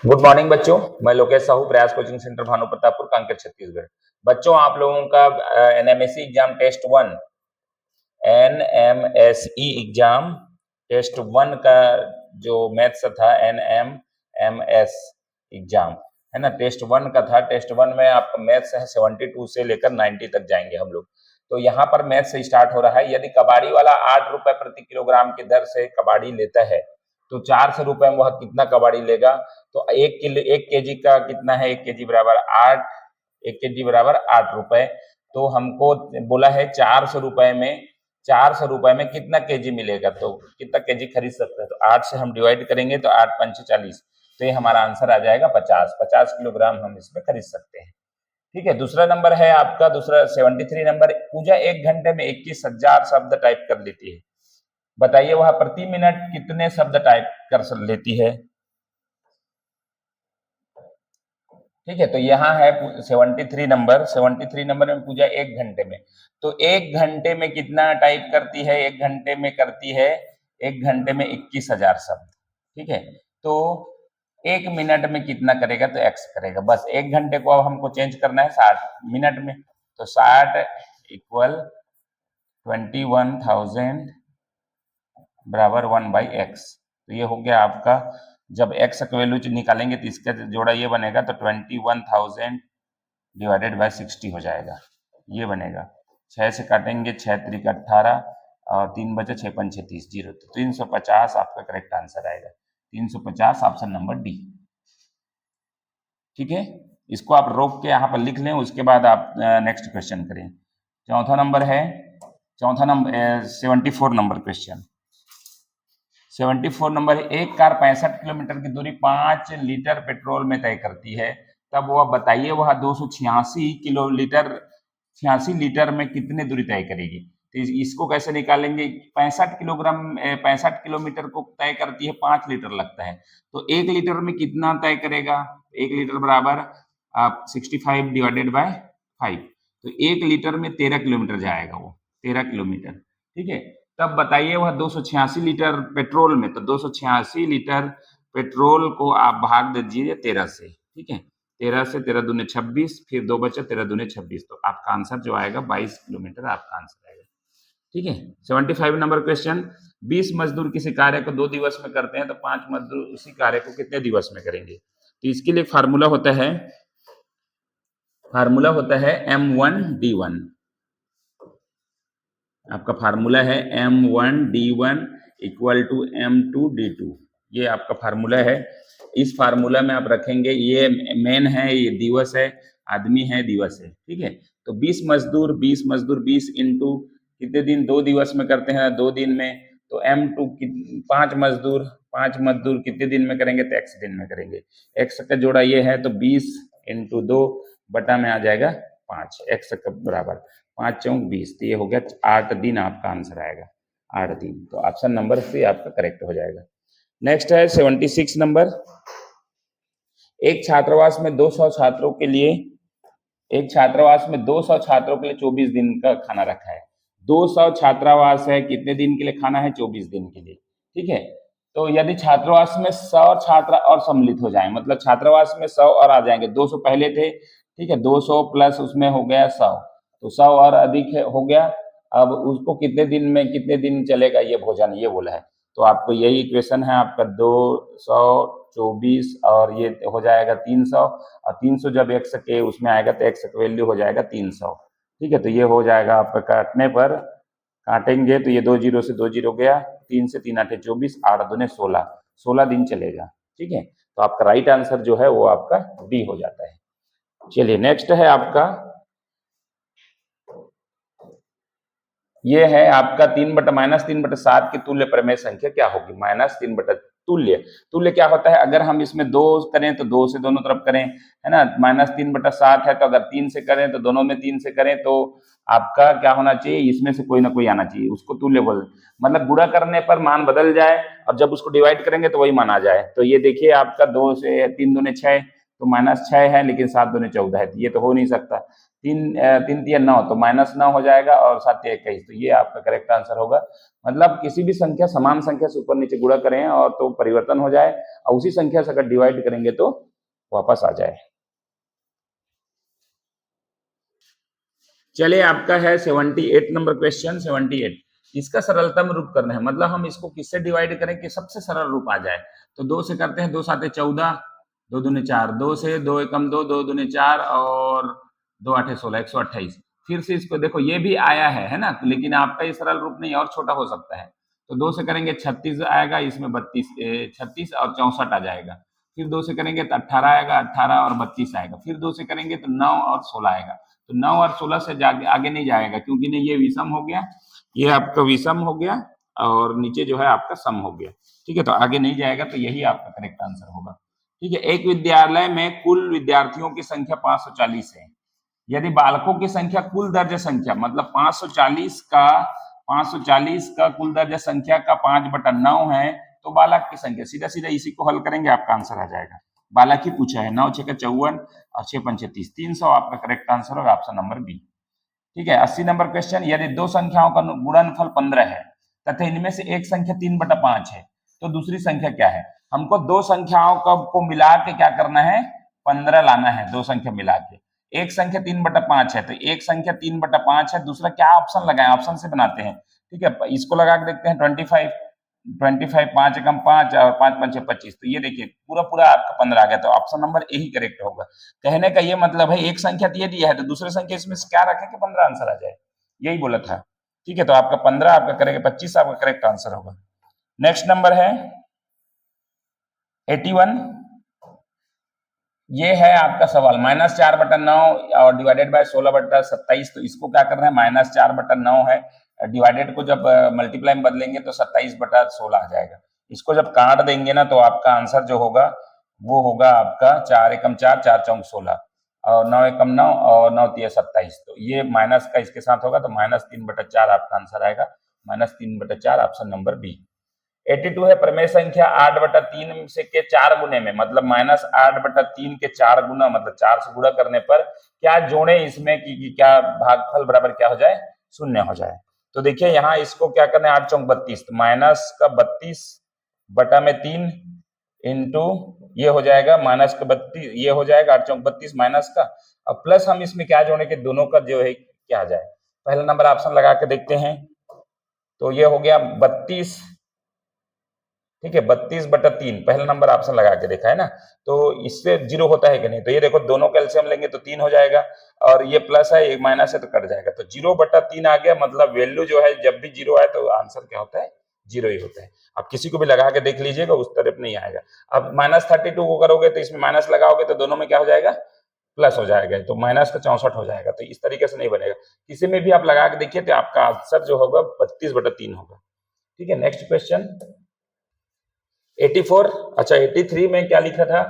Good morning बच्चों, मैं लोकेश साहू, प्रयास कोचिंग सेंटर भानु प्रतापपुर, कांकेर, छत्तीसगढ़। बच्चों, आप लोगों का एनएमएससी एग्जाम टेस्ट 1 एनएमएसई एग्जाम टेस्ट 1 का जो मैथ्स था, एनएमएमएस एग्जाम है ना, टेस्ट 1 का था। टेस्ट 1 में आपका मैथ्स है 72 से लेकर 90 तक जाएंगे हम लोग। तो यहाँ पर मैथ्स से स्टार्ट हो रहा है। यदि कबाड़ी वाला 8 रुपए प्रति किलोग्राम की दर से कबाड़ी लेता है तो 400 रुपए में वह कितना कबाड़ी लेगा। तो 1 केजी का कितना है, 1 केजी बराबर 8, 1 केजी बराबर 8 रुपए। तो हमको बोला है 400 रुपए में कितना केजी मिलेगा, तो कितना केजी खरीद सकते हैं। तो 8 से हम डिवाइड करेंगे तो 8 पंच 40, तो ये हमारा आंसर आ जाएगा 50 किलोग्राम हम इसमें खरीद सकते हैं। ठीक है, दूसरा नंबर है आपका, दूसरा 73 नंबर। पूजा 1 घंटे में 21,000 शब्द टाइप कर लेती है। बताइए वह प्रति मिनट कितने शब्द टाइप कर लेती है। ठीक है, तो यहाँ है 73 नंबर में पूजा 1 घंटे में, तो 1 घंटे में कितना टाइप करती है। 1 घंटे में करती है, 1 घंटे में 21,000 शब्द। ठीक है, तो 1 मिनट में कितना करेगा, तो x करेगा। बस 1 घंटे को अब हमको चेंज करना है 60 मिनट में, तो 60 इक्वल 21,000 बराबर 1/x। तो ये हो गया आपका, जब x का वैल्यू निकालेंगे तो इसका जोड़ा ये बनेगा, तो 21,000 डिवाइडेड बाय 60 हो जाएगा, ये बनेगा। 6 से काटेंगे, 6 त्रिक 18 और 3 बचे, 6 पंच 30, 0। तो 350 आपका करेक्ट आंसर आएगा, 350 ऑप्शन नंबर डी। ठीक है, इसको आप रोक के यहाँ पर लिख लें, उसके बाद आप नेक्स्ट क्वेश्चन करें। चौथा नंबर 74 नंबर क्वेश्चन। 74 नंबर, एक कार 65 किलोमीटर की दूरी 5 लीटर पेट्रोल में तय करती है, तब वह बताइए वह 86 लीटर में कितने दूरी तय करेगी। तो इसको कैसे निकालेंगे। 65 किलोमीटर को तय करती है, 5 लीटर लगता है, तो 1 लीटर में कितना तय करेगा। 1 लीटर बराबर आप 65 डिवाइडेड बाय 5, तो 1 लीटर में 13 किलोमीटर जाएगा, वो 13 किलोमीटर। ठीक है, तब बताइए वह 286 लीटर पेट्रोल में, तो 286 लीटर पेट्रोल को आप भाग दीजिए 13 से। ठीक है, 13 से 13 दूने 26, फिर 2 बचा, 13 दूने 26, तो आपका आंसर जो आएगा 22 किलोमीटर आपका आंसर आएगा। ठीक है, 75 नंबर क्वेश्चन। 20 मजदूर किसी कार्य को 2 दिवस में करते हैं, तो 5 मजदूर उसी कार्य को कितने दिवस में करेंगे। तो इसके लिए फार्मूला होता है M1D1। आपका फार्मूला है M1D1 इक्वल टू M2D2, ये आपका फार्मूला है। इस फार्मूला में आप रखेंगे, ये मेन है, ये दिवस है, आदमी है, दिवस है। ठीक है, तो 20 मजदूर 20 इंटू कितने दिन, 2 दिवस में करते हैं, 2 दिन में, तो M2 5 मजदूर कितने दिन में करेंगे, तो x दिन में करेंगे। x का जोड़ा ये है, तो 20 इंटू 2 बटा में आ जाएगा 5, x का बराबर 5 चौक 20, तो ये हो गया 8 दिन आपका आंसर आएगा, 8 दिन। तो ऑप्शन नंबर सी आपका करेक्ट हो जाएगा। नेक्स्ट है 76 नंबर। एक छात्रावास में 200 छात्रों के लिए 24 दिन का खाना रखा है। 200 छात्रावास है, कितने दिन के लिए खाना है, 24 दिन के लिए। ठीक है, तो यदि छात्रावास में 100 छात्र और सम्मिलित हो जाए, मतलब छात्रावास में 100 और आ जाएंगे, 200 पहले थे। ठीक है, 200 प्लस उसमें हो गया 100, तो 100 और अधिक हो गया। अब उसको कितने दिन चलेगा ये भोजन, ये बोला है। तो आपको यही इक्वेशन है आपका, 224 और ये हो जाएगा 300, और 300 जब x के उसमें आएगा तो x का वैल्यू हो जाएगा 300। ठीक है, तो ये हो जाएगा आपका, काटने पर काटेंगे तो ये 2 जीरो से 2 जीरो गया, 3 से 3 8 24, 8 दूने 16 दिन चलेगा। ठीक है, तो आपका राइट आंसर जो है वो आपका डी हो जाता है। चलिए नेक्स्ट है आपका, ये है आपका 3/-7 की तुल्य प्रमेय संख्या क्या होगी। -3 तुल्य क्या होता है, अगर हम इसमें 2 करें तो 2 से दोनों तरफ करें, है ना। -3/7 है, तो अगर 3 से करें तो दोनों में 3 से करें, तो आपका क्या होना चाहिए, इसमें से कोई ना कोई आना चाहिए, उसको तुल्य बोल, मतलब गुणा करने पर मान बदल जाए और जब उसको डिवाइड करेंगे तो वही मान आ जाए। तो ये देखिए आपका 2 से 3 दूने 6, तो -6 है, लेकिन 7 दूनी 14 है, तो ये तो हो नहीं सकता। 3 3 9 तो -9 हो जाएगा और 7 21, तो ये आपका करेक्ट आंसर होगा। मतलब किसी भी संख्या समान संख्या से ऊपर नीचे गुणा करें और तो परिवर्तन हो जाए, और उसी संख्या से अगर डिवाइड करेंगे तो वापस आ जाए। चलिए, आपका है 78 नंबर क्वेश्चन। 78, इसका सरलतम रूप करना है, मतलब हम इसको किससे डिवाइड करें कि सबसे सरल रूप आ जाए। तो 2 से करते हैं, 2 7 14, 2 दूनी 4, 2 से 2 एकम 2, 2 दूनी 4 और 2 8 16, 128। फिर से इसको देखो, ये भी आया है ना, लेकिन आपका ये सरल रूप नहीं और छोटा हो सकता है। तो 2 से करेंगे 36 आएगा, इसमें 36 और 64 आ जाएगा। फिर 2 से करेंगे तो 18 आएगा, 18 और 32 आएगा। फिर 2 से करेंगे तो 9 और 16 आएगा। तो 9 और 16 से आगे नहीं जाएगा, क्योंकि नहीं, ये विषम हो गया, ये आपका विषम हो गया और नीचे जो है आपका सम हो गया। ठीक है, तो आगे नहीं जाएगा, तो यही आपका करेक्ट आंसर होगा। ठीक है, एक विद्यालय में कुल विद्यार्थियों की संख्या 540 है। यदि बालकों की संख्या कुल दर्ज संख्या, मतलब 540 का कुल दर्ज संख्या का 5/9 है, तो बालक की संख्या, सीधा सीधा इसी को हल करेंगे, आपका आंसर आ जाएगा। बालक ही पूछा है। 9 6 54 और 6 5 30, 300 आपका करेक्ट आंसर होगा, ऑप्शन नंबर बी। ठीक है, 80 नंबर क्वेश्चन। यदि दो संख्याओं का गुणनफल 15 है तथा इनमें से एक संख्या 3/5 है, तो दूसरी संख्या क्या है? हमको दो संख्याओं को मिला के क्या करना है? 15 लाना है, दो संख्या मिला के। एक संख्या 3/5 है, तो एक संख्या 3/5 है, दूसरा क्या ऑप्शन लगाए? ऑप्शन से बनाते हैं। ठीक है, इसको लगा के देखते हैं। 25 5 एकम 5 और 5 5 25, तो ये देखिए पूरा पूरा आपका 15 आ गया, तो option number A he correct होगा। कहने का ये मतलब है, एक संख्या ये दिया है तो दूसरे संख्या इसमें से क्या रखें कि 15 आंसर आ जाए, यही बोला था। ठीक है, तो आपका 15 आपका करेगा, 25 आपका करेक्ट आंसर होगा। नेक्स्ट नंबर है 81। ये है आपका सवाल, -4/9 और डिवाइडेड बाय 16/27, तो इसको क्या करना है? -4/9 है, डिवाइडेड को जब मल्टीप्लाई में बदलेंगे तो 27/16 आ जाएगा। इसको जब काट देंगे ना, तो आपका आंसर जो होगा वो होगा आपका 4 एकम 4, 4 चौक 16 और 9 एकम 9 और 9 तिया 27, तो ये माइनस का इसके साथ होगा, तो -3/4 आपका आंसर आएगा। -3/4 ऑप्शन नंबर बी। 82 है, प्रमेय संख्या 8/3 से के 4 गुने में, मतलब -8/3 के 4 गुना, मतलब 4 से गुणा करने पर क्या जोड़े इसमें कि क्या भागफल बराबर क्या हो जाए? शून्य हो जाए। तो देखिए यहाँ इसको क्या करना है? 8 चौक 32, तो माइनस का 32/3 इंटू ये हो जाएगा -32, ये हो जाएगा 8 चौक 32 माइनस का। अब प्लस हम इसमें क्या जोड़े कि दोनों का जो है क्या आ जाए? पहला नंबर ऑप्शन लगा के देखते हैं, तो ये हो गया 32। ठीक है, 32/3 पहला नंबर ऑप्शन लगा के देखा है ना, तो इससे 0 होता है कि नहीं? तो ये देखो, दोनों का एलसीएम लेंगे तो 3 हो जाएगा, और ये प्लस है, एक माइनस है, तो कट जाएगा, तो 0/3 आ गया। मतलब वैल्यू जो है जब भी 0 आए तो आंसर क्या होता है? 0 ही होता है। आप किसी को भी लगा के देख लीजिएगा, उस तरफ नहीं आएगा। अब -32 को करोगे तो इसमें माइनस लगाओगे तो दोनों में क्या हो जाएगा? प्लस हो जाएगा, तो माइनस का 64 हो जाएगा। तो इस तरीके से नहीं बनेगा, किसी में भी आप लगा के देखिए तो आपका आंसर जो होगा 32/3 होगा। ठीक है, नेक्स्ट क्वेश्चन 84। अच्छा, 83 में क्या लिखा था?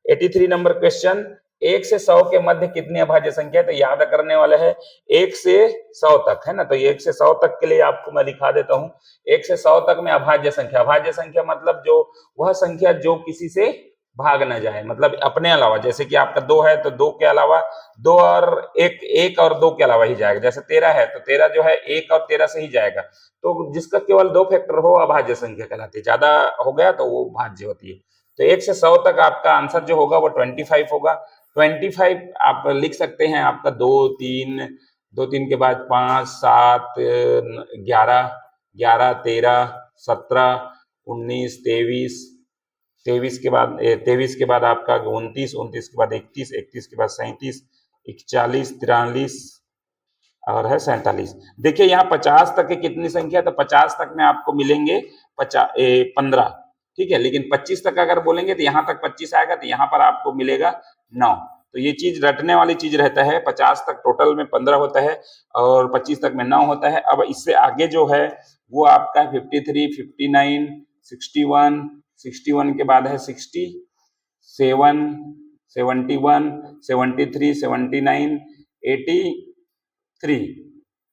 83 नंबर क्वेश्चन, 1 से 100 के मध्य कितनी अभाज्य संख्या है? तो याद करने वाला है 1 से 100 तक, है ना, तो 1 से 100 तक के लिए आपको मैं लिखा देता हूं। 1 से 100 तक में अभाज्य संख्या, अभाज्य संख्या मतलब जो वह संख्या जो किसी से भाग न जाए, मतलब अपने अलावा, जैसे कि आपका 2 है तो 2 के अलावा 2 और 1 और 2 के अलावा ही जाएगा। जैसे 13 है तो 13 जो है 1 और 13 से ही जाएगा। तो जिसका केवल 2 फैक्टर हो अभाज्य संख्या कहलाती है, ज्यादा हो गया तो वो भाज्य होती है। तो 1 से 100 तक आपका आंसर जो होगा वो 25 होगा। 25 आप लिख सकते हैं, आपका 2 3 2 3 के बाद 5 7 11 11 13 17 19 23 23 के बाद 23 के बाद आपका 29 29 के बाद 31 31 के बाद 37 41 43 और है 47। देखिए यहाँ 50 तक की कितनी संख्या, तो 50 तक में आपको मिलेंगे 15। ठीक है, लेकिन 25 तक अगर बोलेंगे तो यहाँ तक 25 आएगा, तो यहाँ पर आपको मिलेगा 9। तो ये चीज रटने वाली चीज रहता है। 50 तक टोटल में 15 होता है और 25 तक में 9 होता है। अब इससे आगे जो है वो आपका 53 59 61 61 के बाद है 60 7 71 73 79 83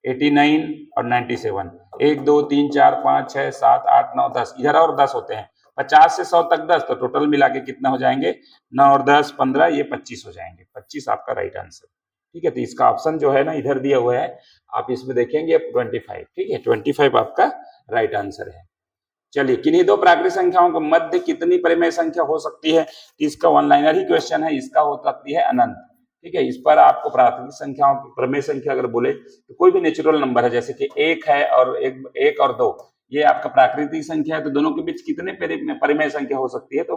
89 और 97। 1 2 3 4 5 6 7 8 9 10, इधर और 10 होते हैं। 50 से 100 तक 10, तो टोटल मिला के कितना हो जाएंगे, 9 और 10 15, ये 25 हो जाएंगे। 25 आपका राइट आंसर। ठीक है, तो इसका ऑप्शन जो है ना इधर दिया हुआ है, आप इसमें देखेंगे 25। ठीक है, 25 आपका राइट आंसर है। चलिए, किन्हीं दो प्राकृतिक संख्याओं के मध्य कितनी परिमेय संख्या हो सकती है, तो इसका वन लाइनर ही क्वेश्चन है, इसका हो सकती है अनंत। ठीक है, इस पर आपको प्राकृतिक संख्याओं की परिमेय संख्या अगर बोले तो कोई भी नेचुरल नंबर है, जैसे कि 1 है और 1 और 2, ये आपका प्राकृतिक संख्या है, तो दोनों के बीच कितने परिमेय संख्या हो सकती है, तो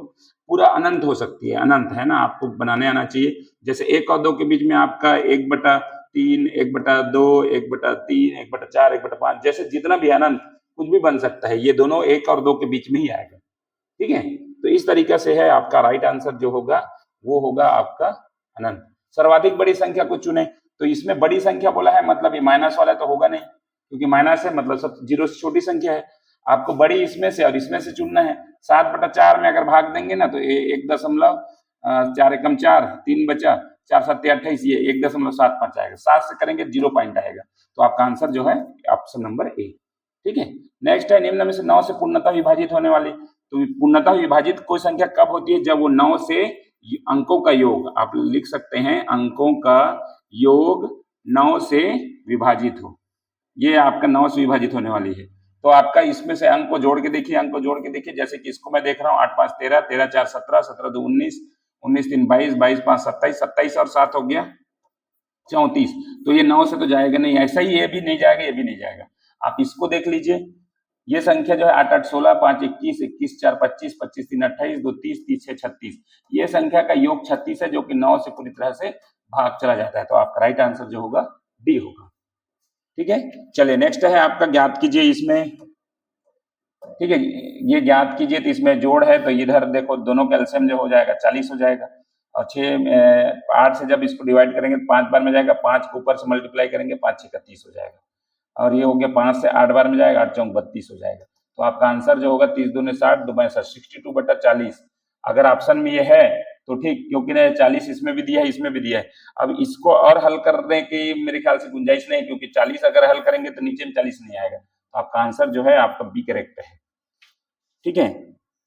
पूरा अनंत हो सकती है। अनंत है ना, आपको बनाने आना चाहिए। जैसे 1 और 2 के बीच में आपका 1/3, 1/2, 1/3, 1/4, 1/5, जैसे जितना भी अनंत कुछ भी बन सकता है, ये दोनों 1 और 2 के बीच में ही आएगा। ठीक है, तो इस तरीके से है आपका राइट आंसर जो होगा वो होगा आपका अनंत। सर्वाधिक बड़ी संख्या को चुने, तो इसमें बड़ी संख्या बोला है, मतलब ये माइनस वाला तो होगा नहीं, क्योंकि माइनस है मतलब सब जीरो से छोटी संख्या है। आपको बड़ी इसमें से और इसमें से चुनना है। 7/4 में अगर भाग देंगे ना तो 1.4 एकम 4, 3 बचा, 4 7 28, ये 1.75 आएगा। 7 से करेंगे 0 पॉइंट आएगा, तो आपका आंसर जो है ऑप्शन नंबर ए। ठीक है, नेक्स्ट है निम्न में से 9 से पूर्णतः विभाजित होने वाली, तो पूर्णतः विभाजित कोई संख्या कब होती है, जब वो 9 से अंकों का योग, आप लिख सकते हैं अंकों का योग 9 से विभाजित हो, ये आपका 9 से विभाजित होने वाली है। तो आपका इसमें से अंक को जोड़ के देखिए, अंक को जोड़ के देखिए, जैसे कि इसको मैं देख रहा हूँ 8 5 13, 13 4 17, 17 2 19, 19 3 22, 22 5 27, 27 और 7 हो गया 34, तो ये 9 से तो जाएगा नहीं। ऐसा ही ये भी नहीं जाएगा, ये भी नहीं जाएगा। आप इसको देख लीजिए, ये संख्या जो है 8 8 16, 5 21, 21 4 25, 25 3 28, 2 30, 30 6 36, ये संख्या का योग 36 है, जो कि 9 से पूरी तरह से भाग चला जाता है। तो आपका राइट आंसर जो होगा डी होगा। ठीक है, चलिए नेक्स्ट है आपका ज्ञात कीजिए इसमें। ठीक है, ये ज्ञात कीजिए, तो इसमें जोड़ है, तो इधर देखो दोनों का एलसीएम जो हो जाएगा 40 हो जाएगा, और 8 से जब इसको डिवाइड करेंगे तो 5 बार में जाएगा, 5 को ऊपर से मल्टीप्लाई करेंगे, 5 6 30 हो जाएगा, और ये हो गया 5 से 8 बार में जाएगा, 8 चौक 32 हो जाएगा। तो आपका आंसर जो होगा 30 दूनी 60, 2 62, 62/40। अगर ऑप्शन में ये है तो ठीक, क्योंकि ना 40 इसमें भी दिया है, इसमें भी दिया है। अब इसको और हल करने की मेरे ख्याल से गुंजाइश नहीं, क्योंकि 40 अगर हल करेंगे तो नीचे में 40 नहीं आएगा। तो आपका आंसर जो है आपका बी करेक्ट है। ठीक है,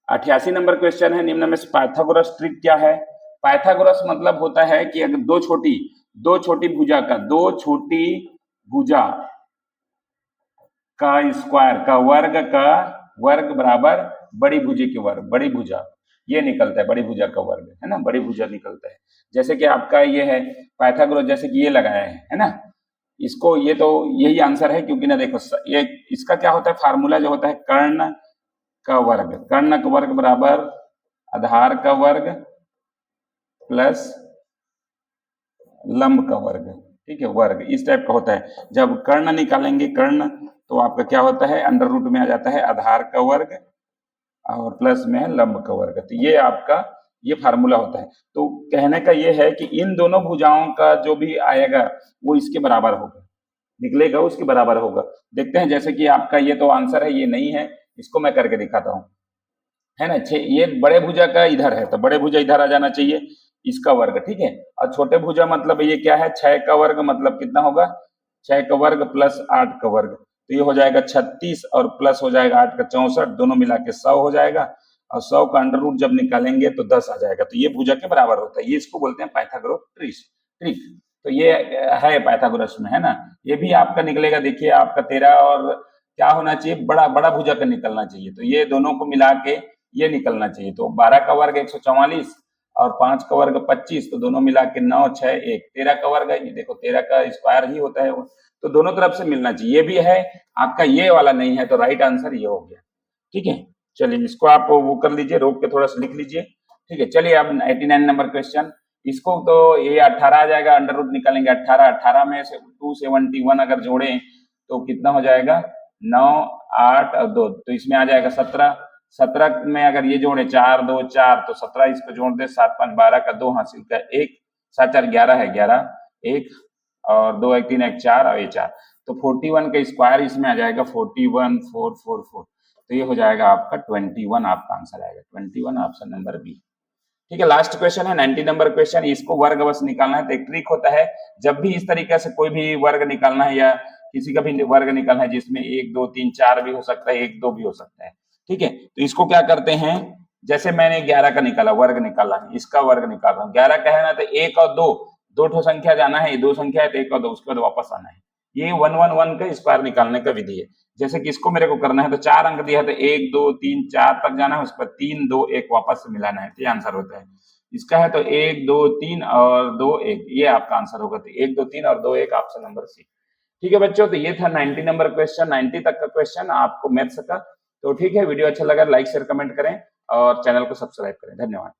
88 नंबर क्वेश्चन है, निम्न में से पाइथागोरस ट्रिक क्या है। पाइथागोरस मतलब होता है कि अगर दो छोटी भुजा का स्क्वायर का वर्ग बराबर बड़ी भुजा के वर्ग, बड़ी भुजा ये निकलता है, बड़ी भुजा का वर्ग है ना, बड़ी भुजा निकलता है। जैसे कि आपका ये है पाइथागोरस, जैसे कि ये लगाया है ना, इसको ये तो यही आंसर है, क्योंकि ना देखो ये इसका क्या होता है, फार्मूला जो होता है कर्ण का वर्ग बराबर आधार का वर्ग प्लस लंब का वर्ग। ठीक है, वर्ग इस टाइप का होता है। जब कर्ण निकालेंगे, कर्ण तो आपका क्या होता है, अंडर रूट में आ जाता है आधार का वर्ग और प्लस में है लंब का वर्ग। तो ये आपका ये फार्मूला होता है। तो कहने का ये है कि इन दोनों भुजाओं का जो भी आएगा वो इसके बराबर होगा, निकलेगा उसके बराबर होगा। देखते हैं, जैसे कि आपका ये तो आंसर है, ये नहीं है, इसको मैं करके दिखाता हूँ, है ना। ये बड़े भुजा का इधर है, तो बड़े भुजा इधर आ जाना चाहिए, इसका वर्ग। ठीक है, और छोटे भुजा मतलब ये क्या है, 6 का वर्ग, मतलब कितना होगा 6 का वर्ग प्लस 8 का वर्ग, तो ये हो जाएगा 36 और प्लस हो जाएगा 8 का 64, दोनों मिला के 100 हो जाएगा, और 100 का अंडर रूट जब निकालेंगे तो 10 आ जाएगा। तो ये भुजा के बराबर होता है, ये इसको बोलते हैं पाइथागोरस ट्रिक। तो ये है पाइथागोरस में, है ना। ये भी आपका निकलेगा, देखिए आपका 13 और क्या होना चाहिए, बड़ा भुजा का निकलना चाहिए, तो ये दोनों को मिला के ये निकलना चाहिए। तो 12 का वर्ग 144 और 5 का वर्ग 25, तो दोनों मिला के 9 6 1, 13 का वर्ग है, ये देखो 13 का स्क्वायर ही होता है वो, तो दोनों तरफ से मिलना चाहिए। ये भी है आपका, ये वाला नहीं है, तो राइट आंसर ये हो गया। ठीक है, चलिए इसको आप वो कर लीजिए, रोक के थोड़ा सा लिख लीजिए। ठीक है, चलिए अब 89 नंबर क्वेश्चन, इसको तो ये 18 आ जाएगा, अंडर रूट निकालेंगे 18 में से 271 अगर जोड़े तो कितना हो जाएगा 9 8 और 2, तो इसमें आ जाएगा 17 में अगर ये जोड़े 4 2 4, तो 17 इसको जोड़ दे, 7 5 12 का 2 हासिल का 1, 7 4 11 है, 11 1 और 2 1 3 1 4 और ये 4, तो 41 का स्क्वायर इसमें आ जाएगा 41 4 4 4, तो ये हो जाएगा आपका 21, आपका आंसर आएगा 21, ऑप्शन नंबर बी। ठीक है, लास्ट क्वेश्चन है 90 नंबर क्वेश्चन, इसको वर्ग बस निकालना है। तो एक ट्रिक होता है, जब भी इस तरीके से कोई भी वर्ग निकालना है या किसी का भी वर्ग निकालना है जिसमें 1 2 3 4 भी हो सकता है, 1 2 भी हो सकता है, ठीक है, तो इसको क्या करते हैं, जैसे मैंने 11 का निकाला, वर्ग निकाला, इसका वर्ग निकाल रहा हूँ, 11 का है ना, तो 1 और 2, दो ठो संख्या जाना है, ये दो संख्या है तो 1 और 2, उसके बाद वापस आना है। ये 111 का स्क्वायर निकालने का विधि है। जैसे कि इसको मेरे को करना है तो 4 अंक दिया है तो 1 2 3 4 तक जाना है, उसके बाद 3 2 1 वापस से मिलाना है, तो ये आंसर होता है। इसका है तो 1 2 3 और 2 1, ये आपका आंसर होगा। तो 1 2 3 और 2 1 ऑप्शन नंबर सी। ठीक है बच्चों, तो ये था 90 नंबर क्वेश्चन, 90 तक का क्वेश्चन आपको मैथ्स का। तो ठीक है, वीडियो अच्छा लगा लाइक शेयर कमेंट करें और चैनल को सब्सक्राइब करें। धन्यवाद।